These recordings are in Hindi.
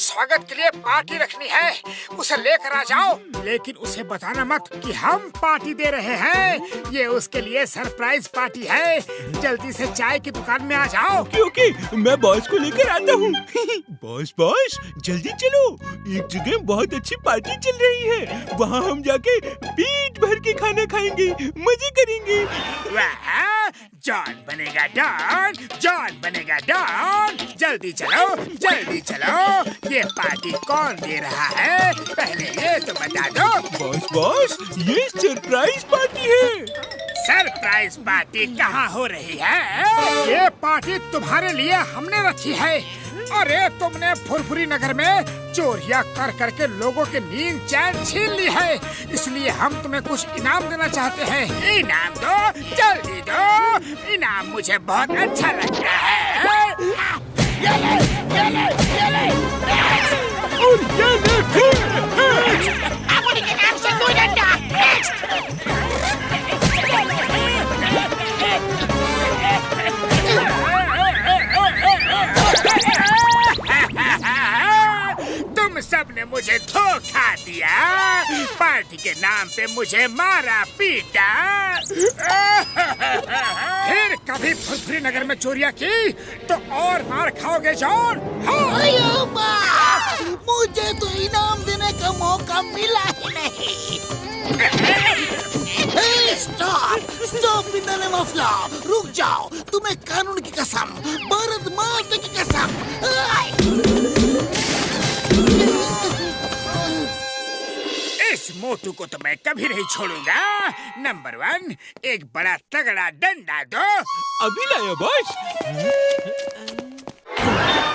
स्वागत के लिए पार्टी रखनी है, उसे लेकर आ जाओ। लेकिन उसे बताना मत कि हम पार्टी दे रहे हैं। ये उसके लिए सरप्राइज पार्टी है। जल्दी से चाय की दुकान में आ जाओ। ओके, मैं बॉस को लेकर आता हूँ। बॉस जल्दी चलो, एक जगह बहुत अच्छी पार्टी चल रही है। वहाँ हम जाके पेट भर के खाना खाएंगे, मजे करेंगे। वाह, जॉन बनेगा डॉन, जॉन बनेगा डॉन। जल्दी चलो, जल्दी चलो। ये पार्टी कौन दे रहा है, पहले ये तो बता दो। बॉस ये सरप्राइज पार्टी है। सरप्राइज पार्टी कहाँ हो रही है? ये पार्टी तुम्हारे लिए हमने रखी है। अरे तुमने फुरफुरी नगर में चोरियां कर करके लोगों के नींद चैन छीन ली है, इसलिए हम तुम्हें कुछ इनाम देना चाहते हैं। इनाम दो, जल्दी दो। इनाम मुझे बहुत अच्छा लगता है। और ये ले फिर। के नाम से कोई डंडा। तुम सबने मुझे धोखा दिया, पार्टी के नाम पे मुझे मारा पीटा। फिर कभी फुरफुरी नगर में चोरियां की तो और मार खाओगे जॉन। मुझे तो इनाम देने का मौका मिला ही नहीं। Stop in the name of law. रुक जाओ, तुम्हें कानून की कसम, भारत माता की कसम। इस मोटू को तो मैं कभी नहीं छोड़ूंगा। नंबर 1, एक बड़ा तगड़ा डंडा दो। अभी लाया बॉस।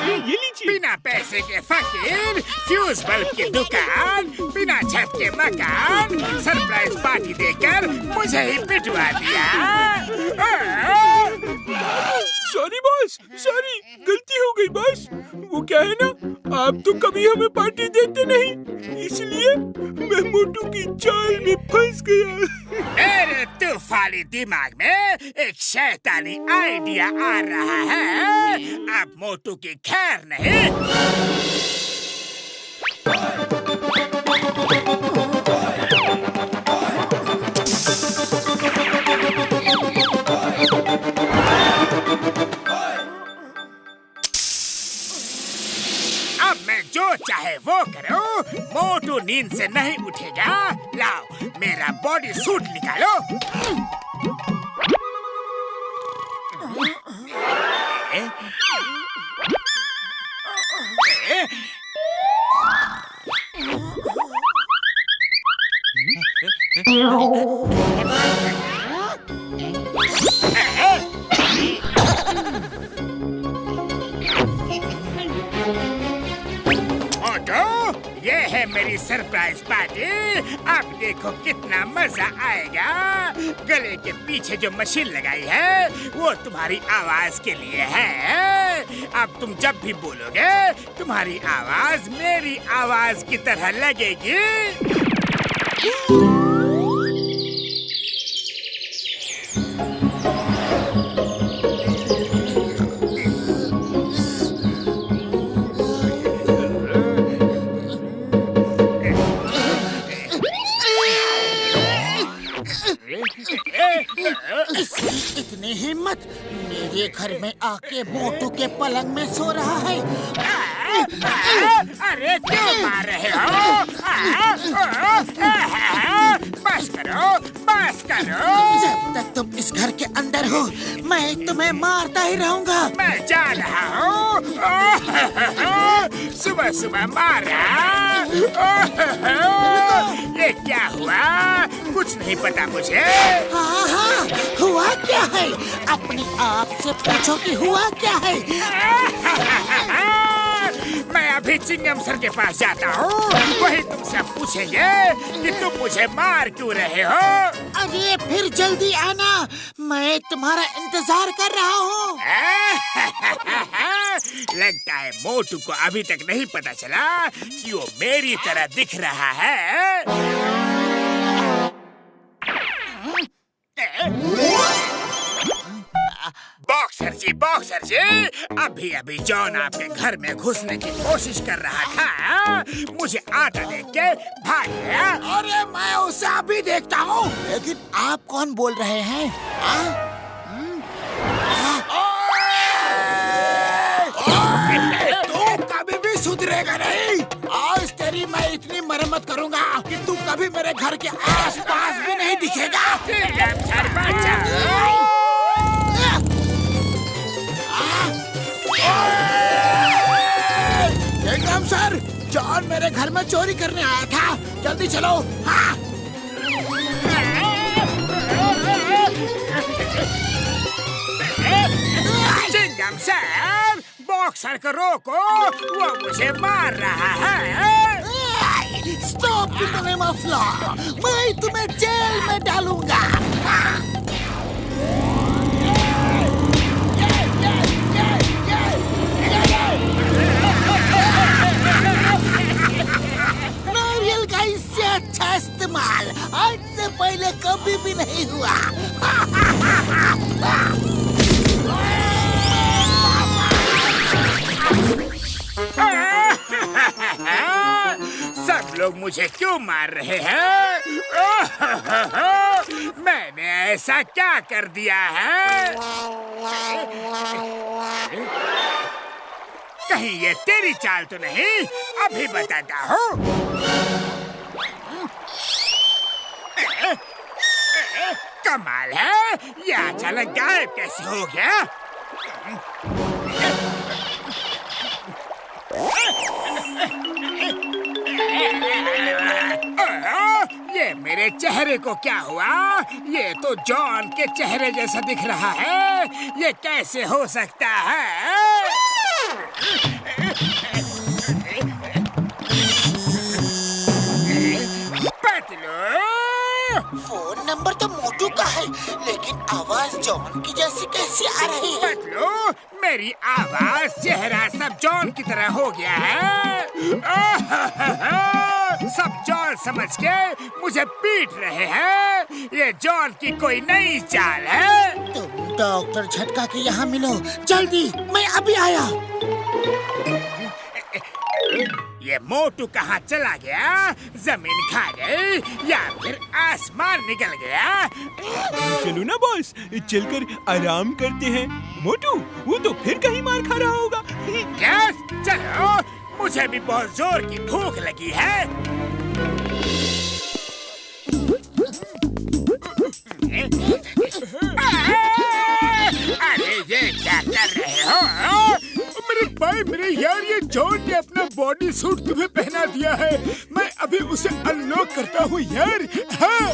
ये लीजिए। बिना पैसे के फकीर, फ्यूज बल्ब की दुकान, बिना छत के मकान, सरप्राइज पार्टी देकर मुझे ही पिटवा दिया। सॉरी बॉस, सॉरी, गलती हो गई बॉस। वो क्या है ना, आप तो कभी हमें पार्टी देते नहीं, इसलिए मैं मोटू की चाल में फंस गया। मेरे तूफानी दिमाग में एक शैतानी आइडिया आ रहा है। अब मोटू की खैर नहीं। अब मैं जो चाहे वो करूं, मोटू नींद से नहीं उठेगा। लाओ मेरा बॉडी सूट निकालो। ये है मेरी सरप्राइज पार्टी। अब देखो कितना मजा आएगा। गले के पीछे जो मशीन लगाई है वो तुम्हारी आवाज के लिए है। अब तुम जब भी बोलोगे तुम्हारी आवाज मेरी आवाज की तरह लगेगी। इतनी हिम्मत, मेरे घर में आके मोटू के पलंग में सो रहा है। अरे क्यों मार रहे हो? बस करो, बस करो। जब तक तुम इस घर के अंदर हो मैं तुम्हें मारता ही रहूंगा। मैं जा रहा हूँ। सुबह सुबह मारा। ये क्या हुआ? कुछ नहीं पता मुझे। हाँ, हुआ क्या है? अपने आप से पूछो कि हुआ क्या है। मैं अभी चिंगम सर के पास जाता हूँ, वही तुमसे पूछेंगे कि तुम मुझे मार क्यों रहे हो। अरे फिर जल्दी आना, मैं तुम्हारा इंतजार कर रहा हूँ। लगता है मोटू को अभी तक नहीं पता चला कि वो मेरी तरह दिख रहा है। बॉक्स बॉक्सर जी, अभी अभी जॉन आपके घर में घुसने की कोशिश कर रहा था, मुझे आता देख के भाग गया। अरे मैं उसे अभी देखता हूँ। लेकिन आप कौन बोल रहे हैं? तू कभी भी सुधरेगा नहीं। आज तेरी मैं इतनी मरम्मत करूँगा कि तू कभी मेरे घर के आस-पास भी नहीं दिखेगा। एकदम सर, जॉन मेरे घर में चोरी करने आया था। जल्दी चलो। हाँ। चिंगम सर, बॉक्सर को रोको, वो मुझे मार रहा है। Stop in the name of law. मैं तुम्हें जेल में डालूंगा। नारियल का इससे अच्छा इस्तेमाल आज से पहले कभी भी नहीं हुआ। सब लोग मुझे क्यों मार रहे हैं? मैंने ऐसा क्या कर दिया है? कहीं ये तेरी चाल तो नहीं? अभी बताता हूँ। कमाल है, ये अचानक गायब कैसे हो गया? ये मेरे चेहरे को क्या हुआ? ये तो जॉन के चेहरे जैसा दिख रहा है। ये कैसे हो सकता है? फोन नंबर तो मोटू का है, लेकिन आवाज जॉन की जैसी कैसी आ रही है? पतलू, मेरी आवाज चेहरा सब जॉन की तरह हो गया है। सब जॉन समझ के मुझे पीट रहे हैं। ये जॉन की कोई नई चाल है। तुम डॉक्टर झटका के यहाँ मिलो जल्दी, मैं अभी आया। ये मोटू कहाँ चला गया? जमीन खा गई या फिर आसमान निकल गया? चलो ना बॉस, चलकर आराम करते हैं। मोटू, वो तो फिर कहीं मार खा रहा होगा। यस, चलो, मुझे भी बहुत जोर की भूख लगी है। अरे ये क्या कर रहे हो? मेरे यार, ये जॉन ने अपना बॉडी सूट तुम्हें पहना दिया है। मैं अभी उसे अनलॉक करता हूँ यार। हाँ।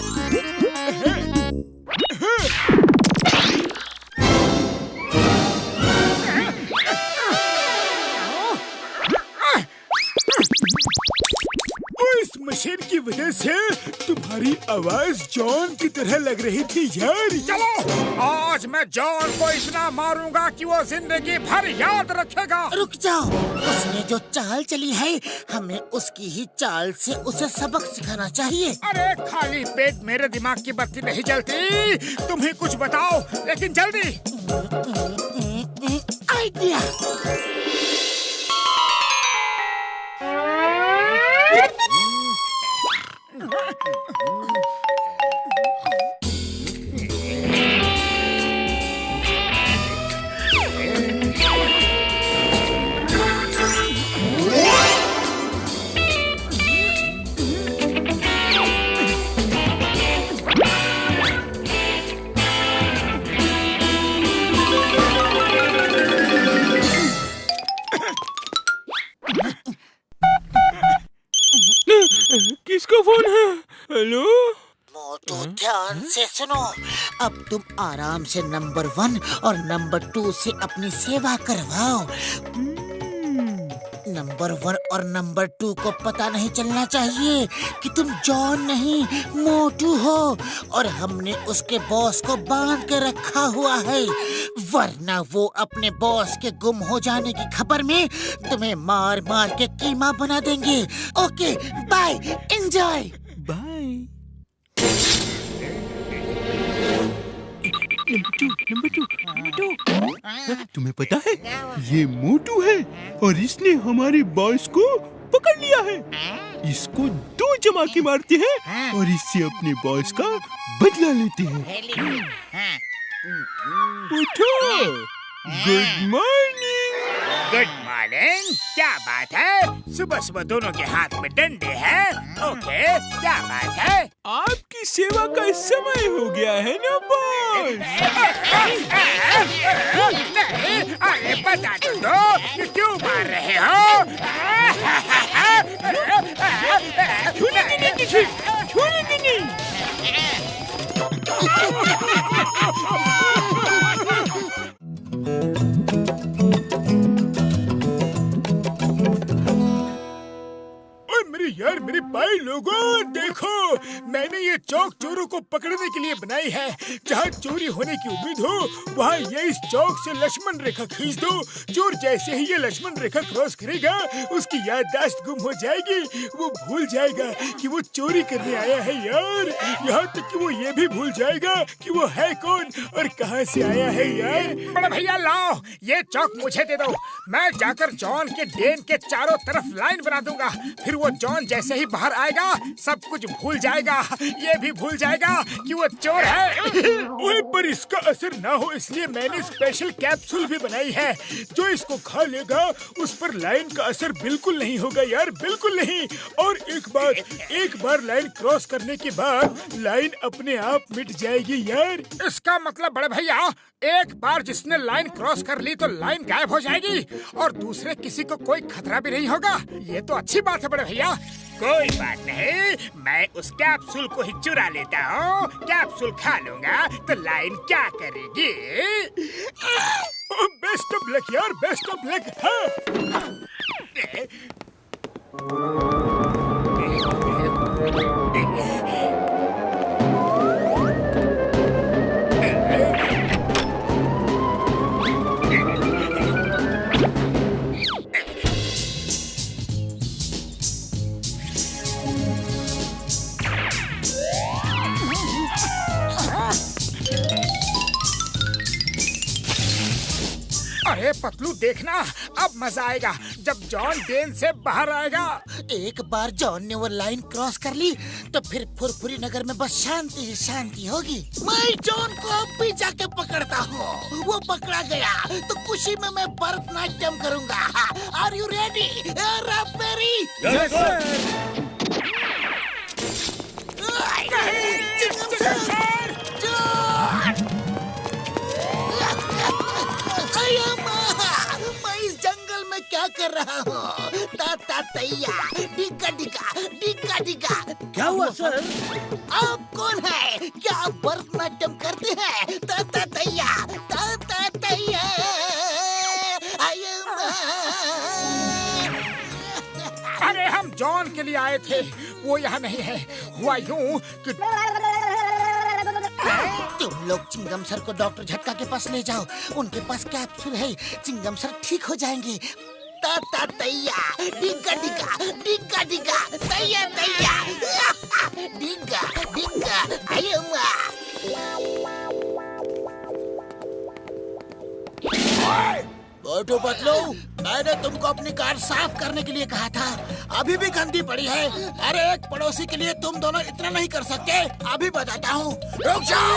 इस मशीन की वजह से तुम्हारी आवाज जॉन की तरह लग रही थी यार। चलो, आज मैं जॉन को इतना मारूंगा कि वो जिंदगी भर याद रखेगा। रुक जाओ, उसने जो चाल चली है, हमें उसकी ही चाल से उसे सबक सिखाना चाहिए। अरे खाली पेट मेरे दिमाग की बत्ती नहीं जलती। तुम ही कुछ बताओ, लेकिन जल्दी। आइडिया। किसका फोन है? हेलो मोटू, ध्यान से सुनो। अब तुम आराम से नंबर 1 और नंबर 2 से अपनी सेवा करवाओ। नंबर 1 और नंबर 2 को पता नहीं चलना चाहिए कि तुम जॉन नहीं मोटू हो, और हमने उसके बॉस को बांध के रखा हुआ है, वरना वो अपने बॉस के गुम हो जाने की खबर में तुम्हें मार मार के कीमा बना देंगे। Okay, bye, enjoy. Bye. Number two. तुम्हें पता है ये मोटू है और इसने हमारे बॉस को पकड़ लिया है। इसको 2 जमाके मारते हैं और इससे अपने बॉस का बदला लेते हैं। उठो। Good morning. Good morning. क्या बात है? सुबह सुबह दोनों के हाथ में डंडे हैं। ओके, क्या बात है? आपकी सेवा का समय हो गया है ना बॉस? नहीं, अरे बता तो दो कि क्यों मार रहे हो? छूने नहीं। मेरे भाई लोगों, देखो मैंने ये चौक चोरों को पकड़ने के लिए बनाई है। जहाँ चोरी होने की उम्मीद हो वहाँ ये इस चौक से लक्ष्मण रेखा खींच दो। चोर जैसे ही ये लक्ष्मण रेखा क्रॉस करेगा उसकी याददाश्त गुम हो जाएगी। वो भूल जाएगा कि वो चोरी करने आया है यार। यहाँ तक कि वो ये भी भूल जाएगा कि वो है कौन और कहाँ से आया है यार। बड़े भैया लाओ, ये चौक मुझे दे दो। मैं जाकर जॉन के डेन के चारों तरफ लाइन बना दूंगा। फिर वो जॉन जैसे ही बाहर आएगा सब कुछ भूल जाएगा। ये भी भूल जाएगा कि वो चोर है। ओए, पर इसका असर ना हो इसलिए मैंने स्पेशल कैप्सूल भी बनाई है। जो इसको खा लेगा उस पर लाइन का असर बिल्कुल नहीं होगा यार, बिल्कुल नहीं। और एक बार लाइन क्रॉस करने के बाद लाइन अपने आप मिट जाएगी यार। इसका मतलब बड़े भैया एक बार जिसने लाइन क्रॉस कर ली तो लाइन गायब हो जाएगी और दूसरे किसी को कोई खतरा भी नहीं होगा। ये तो अच्छी बात है बड़े भैया। कोई बात नहीं, मैं उस कैप्सूल को ही चुरा लेता हूँ। कैप्सूल खा लूंगा तो लाइन क्या करेगी? बेस्ट ऑफ लक यार, बेस्ट ऑफ लक। अरे पतलू देखना, अब मजा आएगा जब जॉन डेन से बाहर आएगा। एक बार जॉन ने वो लाइन क्रॉस कर ली तो फिर फुरफुरी नगर में बस शांति ही शांति होगी। मैं जॉन को अब भी जाके पकड़ता हूँ। वो पकड़ा गया तो खुशी में मैं भरतनाट्यम करूँगा। Are you ready? मैं इस जंगल में क्या कर रहा हूँ? ताता तैया, डिगा डिगा, डिगा डिगा। क्या हुआ सर? आप कौन है? क्या आप भरतनाट्यम करते हैं? ताता तैया, ताता तैया। अरे हम जॉन के लिए आए थे, वो यहाँ नहीं है। हुआ यूं कि तुम लोग चिंगम सर को डॉक्टर झटका के पास ले जाओ। उनके पास कैप्सूल है, चिंगम सर ठीक हो जाएंगे। ताता तैया, डिगा डिगा, डिगा डिगा, तैया तैया, डिगा डिगा, आयुमा। मोटू पतलू, मैंने तुमको अपनी कार साफ करने के लिए कहा था, अभी भी गंदी पड़ी है। अरे एक पड़ोसी के लिए तुम दोनों इतना नहीं कर सकते। अभी बताता हूँ, रुक जाओ।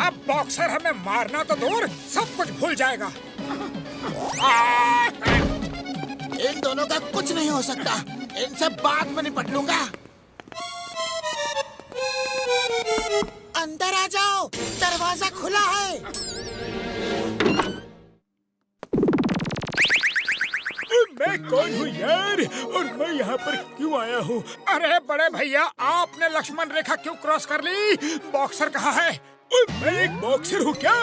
अब बॉक्सर हमें मारना तो दूर सब कुछ भूल जाएगा। इन दोनों का कुछ नहीं हो सकता, इनसे बाद में निपट लूंगा। अंदर आ जाओ, दरवाजा खुला है। मैं कौन हूँ यार और मैं यहाँ पर क्यों आया हूँ? अरे बड़े भैया, आपने लक्ष्मण रेखा क्यों क्रॉस कर ली? बॉक्सर कहाँ है? मैं एक बॉक्सर हूँ क्या?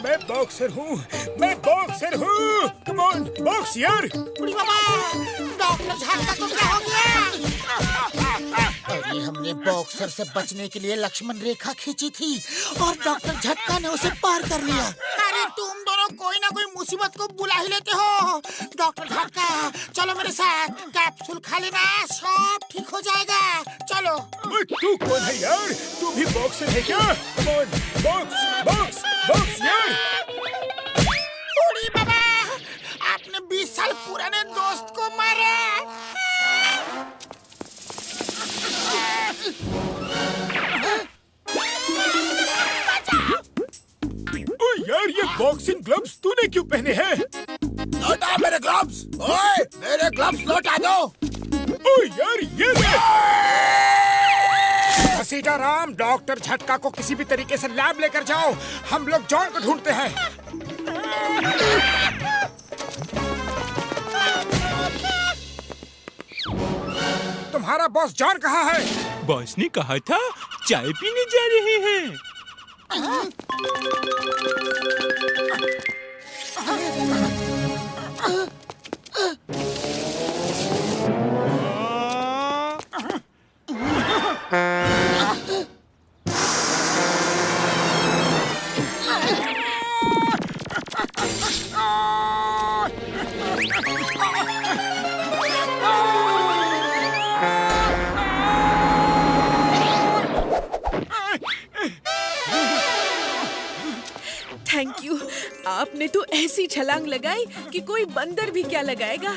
मैं बॉक्सर हूँ, मैं बॉक्सर हूँ। कम ऑन बॉक्स यार। डॉक्टर झटका को क्या हो गया? अरे हमने बॉक्सर से बचने के लिए लक्ष्मण रेखा खींची थी और डॉक्टर झटका ने उसे पार कर लिया। अरे तुम दोनों कोई ना कोई मुसीबत को बुला ही लेते हो। डॉक्टर झटका, चलो मेरे मेरे साथ, कैप्सूल खा लेना, सब ठीक हो जाएगा। चलो। तू कौन है यार? तू भी बॉक्सर है क्या? कौन? बॉक्स बॉक्स बॉक्स यार। उड़ी बाबा, आपने 20 साल पुराने दोस्त को मारा। ओ यार, ये बॉक्सिंग ग्लव्स तूने क्यों पहने हैं? लौटा मेरे ग्लव्स। ओए, मेरे ग्लव्स लौटा दो। ओ यार, ये घसीटा राम, डॉक्टर झटका को किसी भी तरीके से लैब लेकर जाओ। हम लोग जॉन को ढूंढते हैं। तुम्हारा बॉस जॉन कहाँ है? बॉस ने कहा था चाय पीने जा रहे हैं। Thank you. आपने तो ऐसी छलांग लगाई कि कोई बंदर भी क्या लगाएगा।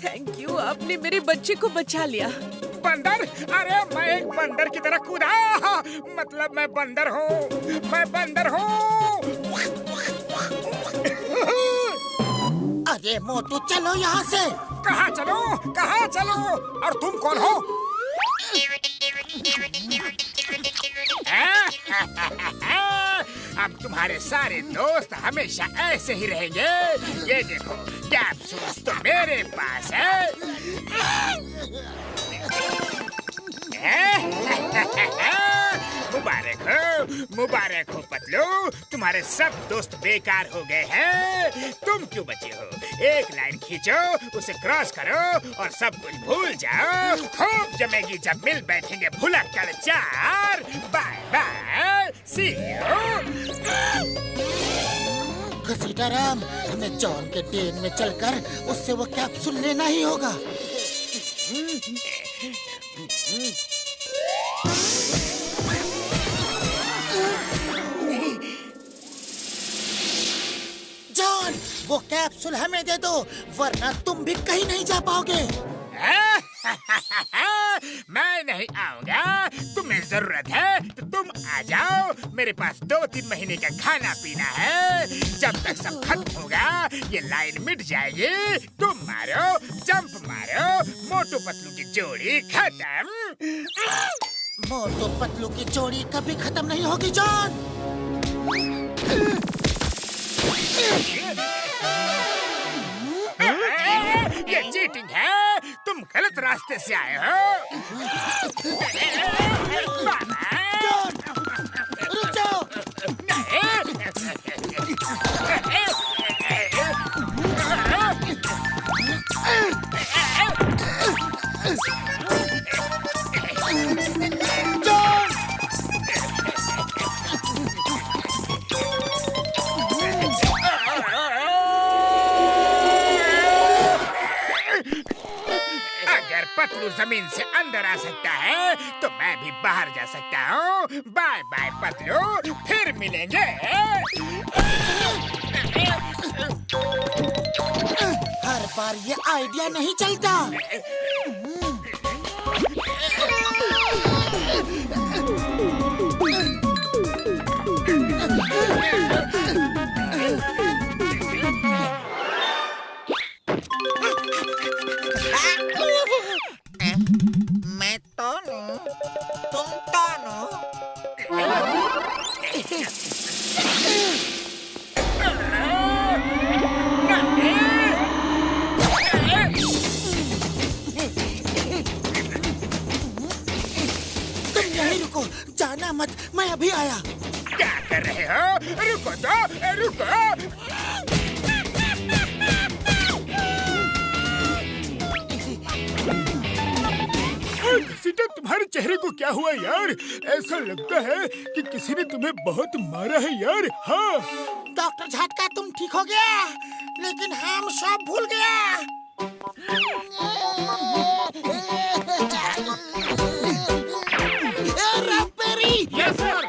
थैंक यू, आपने मेरे बच्चे को बचा लिया। बंदर? अरे मैं एक बंदर की तरह कूदा। मतलब मैं बंदर हूँ, मैं बंदर हूँ। अरे मोटू, चलो यहाँ से। कहाँ चलो? कहाँ चलो? और तुम कौन हो? अब तुम्हारे सारे दोस्त हमेशा ऐसे ही रहेंगे। ये देखो, कैप्सूल्स तो मेरे पास है। मुबारक हो पतलू, तुम्हारे सब दोस्त बेकार हो गए हैं। तुम क्यों बचे हो? एक लाइन खींचो, उसे क्रॉस करो और सब कुछ भूल जाओ। खूब जमेगी जब मिल बैठेंगे भुलक्कड़ चार। Bye bye, see you. Ghasita Ram, हमें जॉन के डेन में चलकर उससे वो कैप्सूल लेना ही होगा। जॉन, वो कैप्सूल हमें दे दो, वरना तुम भी कहीं नहीं जा पाओगे। मैं नहीं आऊंगा। तुम्हें जरूरत है तो तुम आ जाओ। मेरे पास 2-3 महीने का खाना पीना है। जब तक सब खत्म होगा ये लाइन मिट जाएगी। तुम मारो, जंप मारो, मोटू पतलू की जोड़ी खत्म। मोटू पतलू की जोड़ी कभी खत्म नहीं होगी जॉन। ये चीटिंग है। तुम गलत रास्ते से आए हो। रुक जाओ। अगर पतलू जमीन से अंदर आ सकता है तो मैं भी बाहर जा सकता हूँ। बाय बाय पतलू, फिर मिलेंगे। हर बार ये आइडिया नहीं चलता। मैं टोनू, तुम टोनू। तुम यहीं रुको, जाना मत, मैं अभी आया। क्या कर रहे हो? रुको तो, रुको। घसीटा, तुम्हारे चेहरे को क्या हुआ यार? ऐसा लगता है कि किसी ने तुम्हें बहुत मारा है यार। हाँ डॉक्टर झटका, तुम ठीक हो गया, लेकिन हम सब भूल गया। रॉकबेरी, यस सर।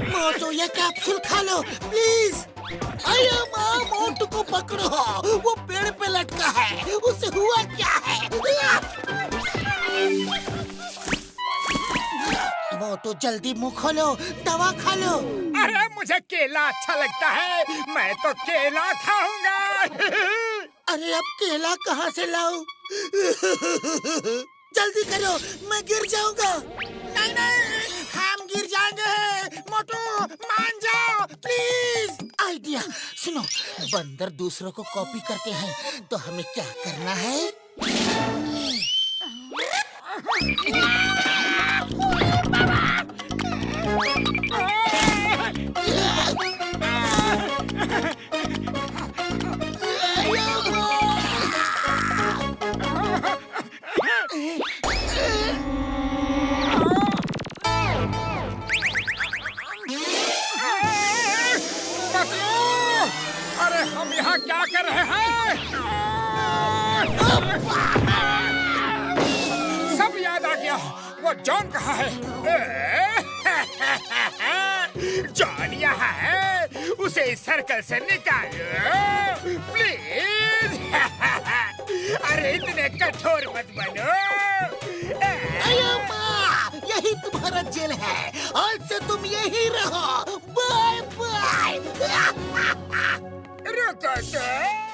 मोटू ये कैप्सूल खा लो प्लीज। अरे माँ, मोटू को पकड़ो, वो पेड़ पे लटका है, उसे हुआ क्या है? मोटू जल्दी मुंह खोलो, दवा खा लो। अरे मुझे केला अच्छा लगता है, मैं तो केला खाऊंगा। अरे अब केला कहाँ से लाऊं? जल्दी करो, मैं गिर जाऊंगा। नहीं नहीं, हम गिर जाएंगे। मोटू मान जाओ प्लीज। आइडिया सुनो, बंदर दूसरों को कॉपी करते हैं, तो हमें क्या करना है? अरे हम यहाँ क्या कर रहे हैं? सब याद आ गया, वो जॉन कहाँ है? जॉन यहाँ है, उसे इस सर्कल से निकालो प्लीज। अरे इतने कठोर मत बनो। अयो माँ, यही तुम्हारा जेल है, आज से तुम यही रहो। Bye bye. रुको तो।